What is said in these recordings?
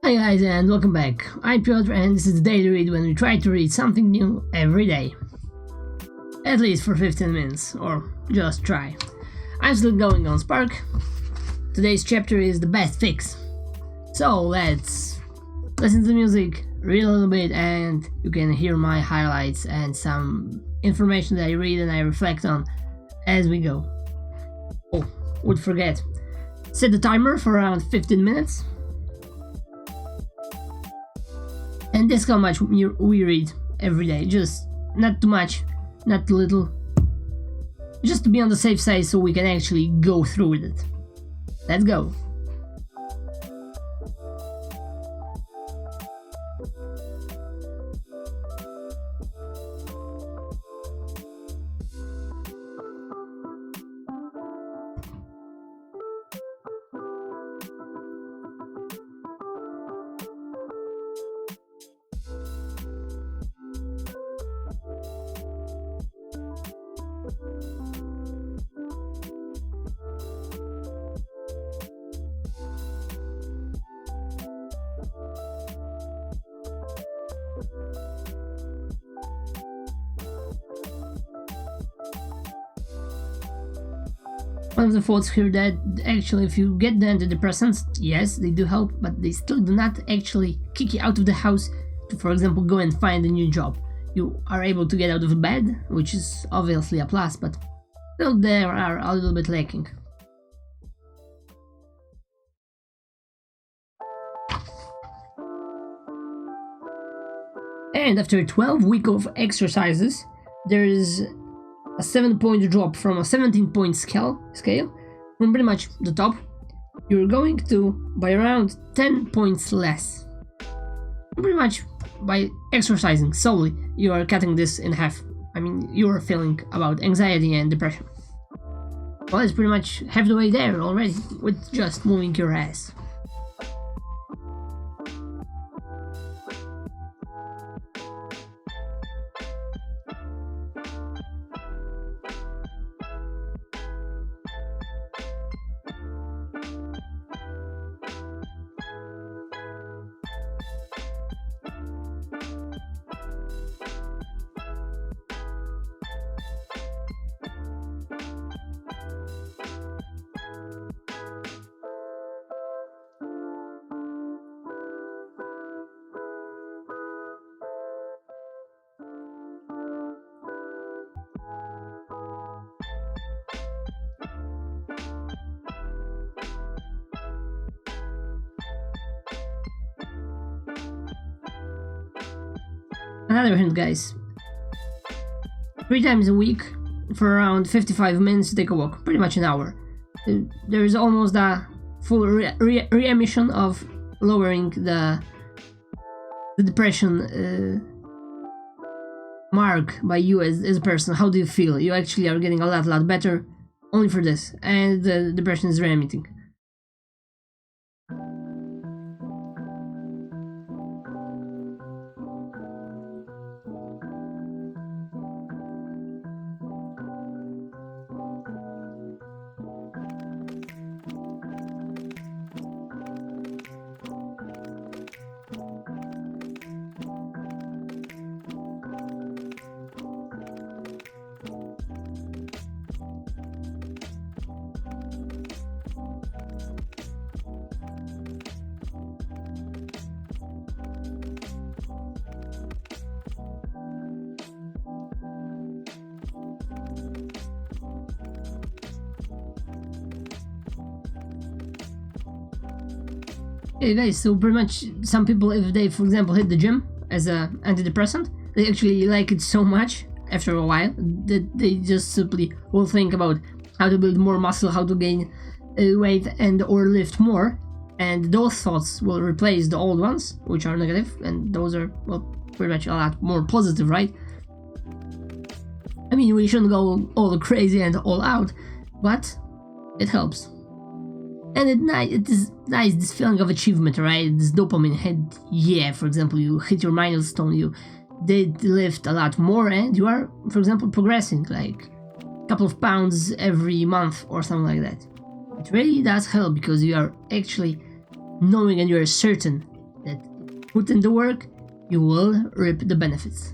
Hi guys and welcome back. I'm Piotr and this is the daily read when we try to read something new every day. At least for 15 minutes, or just try. I'm still going on Spark. Today's chapter is the best fix. So let's listen to the music, read a little bit, and you can hear my highlights and some information that I read and I reflect on as we go. Oh, would forget. Set the timer for around 15 minutes. And that's how much we read every day. Just not too much, not too little. Just to be on the safe side so we can actually go through with it. Let's go. One of the thoughts here that actually if you get the antidepressants, yes, they do help, but they still do not actually kick you out of the house to, for example, go and find a new job. You are able to get out of bed, which is obviously a plus, but still they are a little bit lacking. And after 12 weeks of exercises, there is a 7-point drop from a 17-point scale from pretty much the top. You're going to by around 10 points less. Pretty much by exercising solely, you are cutting this in half. I mean, you are feeling about anxiety and depression. Well, it's pretty much half the way there already with just moving your ass. Another hint, guys. 3 times a week for around 55 minutes take a walk, pretty much an hour. There is almost a full remission of lowering the depression mark by you as a person. How do you feel? You actually are getting a lot better only for this, and the depression is remitting. Hey guys, so pretty much some people, if they for example hit the gym as an antidepressant, they actually like it so much after a while that they just simply will think about how to build more muscle, how to gain weight and or lift more, and those thoughts will replace the old ones, which are negative, and those are, well, pretty much a lot more positive, right? I mean, we shouldn't go all crazy and all out, but it helps. And it is nice, this feeling of achievement, right? This dopamine hit. Yeah, for example, you hit your milestone, you did lift a lot more, and you are, for example, progressing like a couple of pounds every month or something like that. It really does help because you are actually knowing and you are certain put in the work, you will reap the benefits.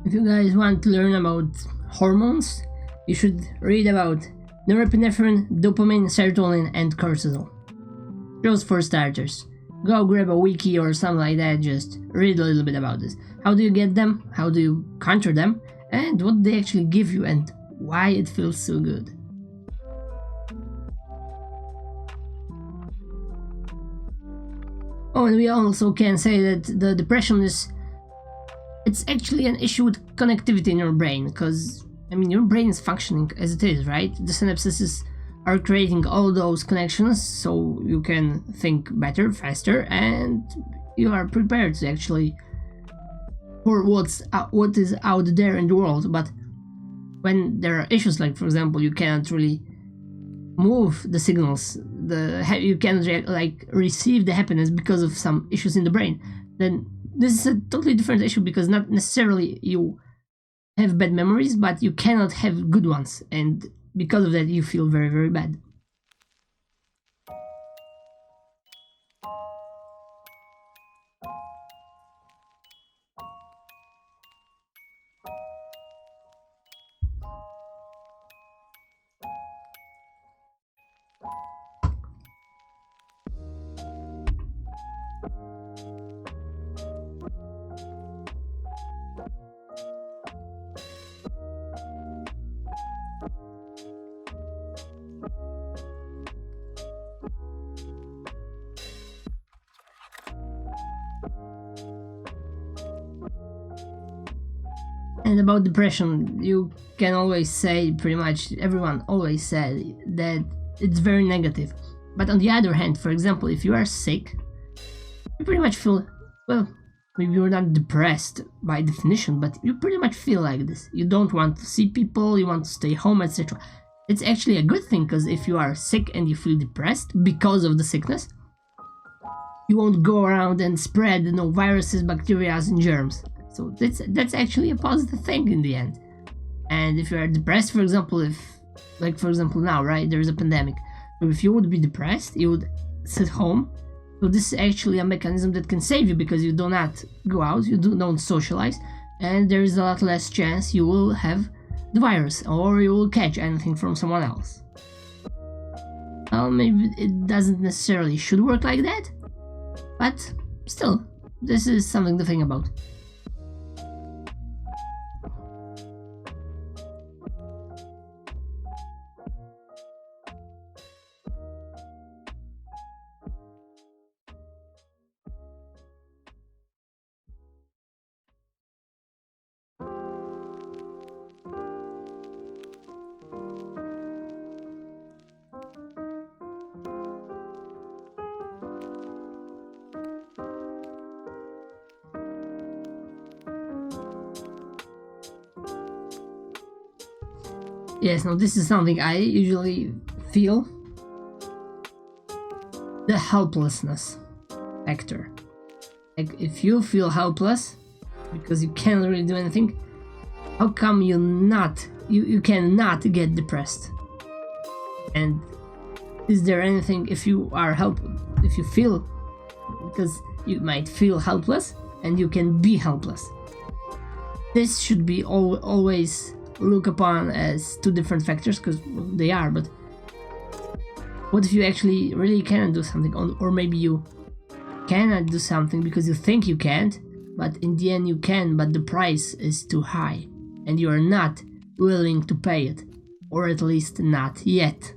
If you guys want to learn about hormones, you should read about norepinephryne, dopamine, serotonin, and cortyzol. Just for starters. Go grab a wiki or something like that, just read a little bit about this. How do you get them? How do you control them? And what they actually give you and why it feels so good. Oh, and we also can say that the depression it's actually an issue with connectivity in your brain, because, I mean, your brain is functioning as it is, right? The synapses are creating all those connections so you can think better, faster, and you are prepared to actually for what is out there in the world. But when there are issues, like for example, you cannot really move the signals, you cannot receive the happiness because of some issues in the brain, then this is a totally different issue, because not necessarily you have bad memories, but you cannot have good ones, and because of that you feel very, very bad. And about depression, you can always say, pretty much everyone always said that it's very negative. But on the other hand, for example, if you are sick, you pretty much feel, well, maybe you're not depressed by definition, but you pretty much feel like this. You don't want to see people, you want to stay home, etc. It's actually a good thing, because if you are sick and you feel depressed because of the sickness, you won't go around and spread, viruses, bacteria, and germs. So that's actually a positive thing in the end. And if you are depressed, for example, for example now, right, there's a pandemic. So if you would be depressed, you would sit home. So this is actually a mechanism that can save you, because you do not go out, you don't socialize, and there is a lot less chance you will have the virus or you will catch anything from someone else. Well, maybe it doesn't necessarily should work like that, but still, this is something to think about. Yes, no, this is something I usually feel. The helplessness factor. Like, if you feel helpless because you can't really do anything, how come you cannot get depressed? And is there anything, if you feel, because you might feel helpless and you can be helpless, this should be always looked upon as two different factors, because they are. But what if you actually really cannot do something, or maybe you cannot do something because you think you can't, but in the end you can, but the price is too high and you are not willing to pay it, or at least not yet.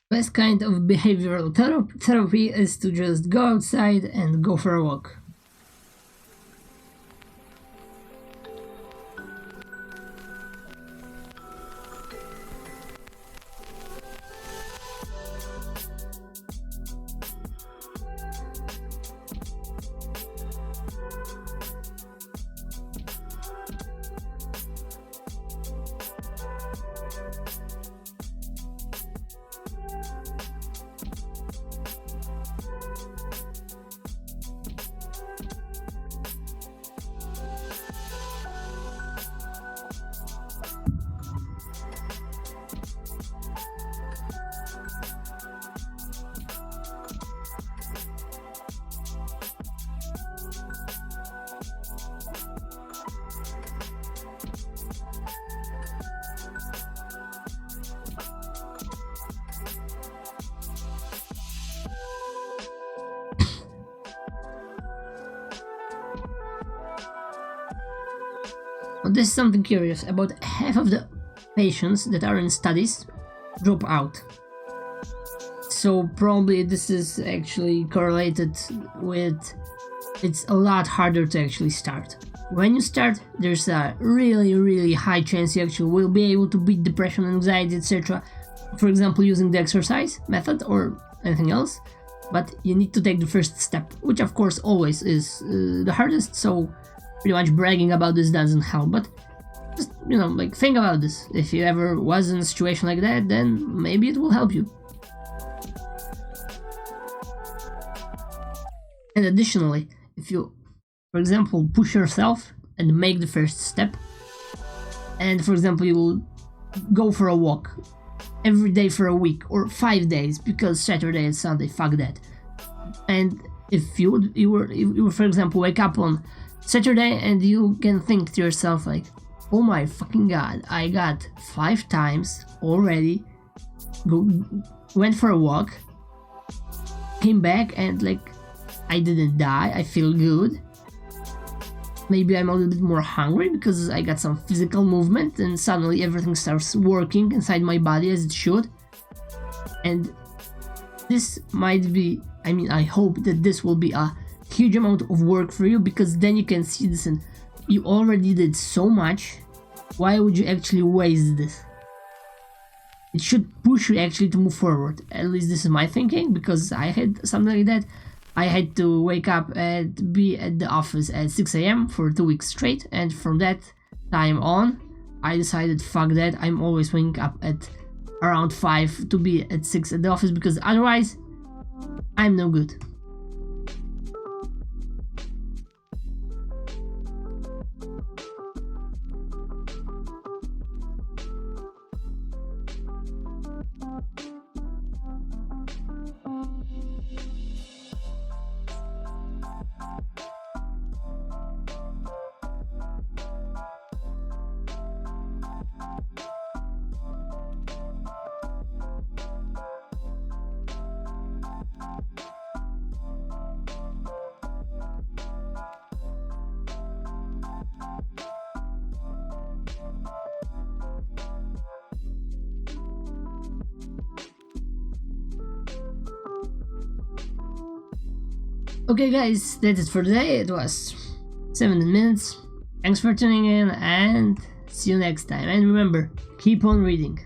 Best kind of behavioral therapy is to just go outside and go for a walk. This is something curious. About half of the patients that are in studies drop out. So probably this is actually correlated with it's a lot harder to actually start. When you start, there's a really high chance you actually will be able to beat depression, anxiety, etc. For example, using the exercise method or anything else. But you need to take the first step, which of course always is the hardest, so pretty much bragging about this doesn't help. But just, like, think about this. If you ever was in a situation like that, then maybe it will help you. And additionally, if you, for example, push yourself and make the first step, and for example, you will go for a walk every day for a week or 5 days, because Saturday and Sunday, fuck that. And if you were, for example, wake up on Saturday and you can think to yourself like, oh my fucking god, I got 5 times already, went for a walk, came back and like I didn't die, I feel good. Maybe I'm a little bit more hungry because I got some physical movement and suddenly everything starts working inside my body as it should. And this might be, I hope that this will be a huge amount of work for you, because then you can see this and you already did so much. Why would you actually waste this? It should push you actually to move forward. At least this is my thinking, because I had something like that. I had to wake up and be at the office at 6 a.m. for 2 weeks straight, and from that time on, I decided fuck that, I'm always waking up at around 5 to be at 6 at the office, because otherwise, I'm no good. Okay guys, that's it for today. It was 17 minutes. Thanks for tuning in and see you next time. And remember, keep on reading.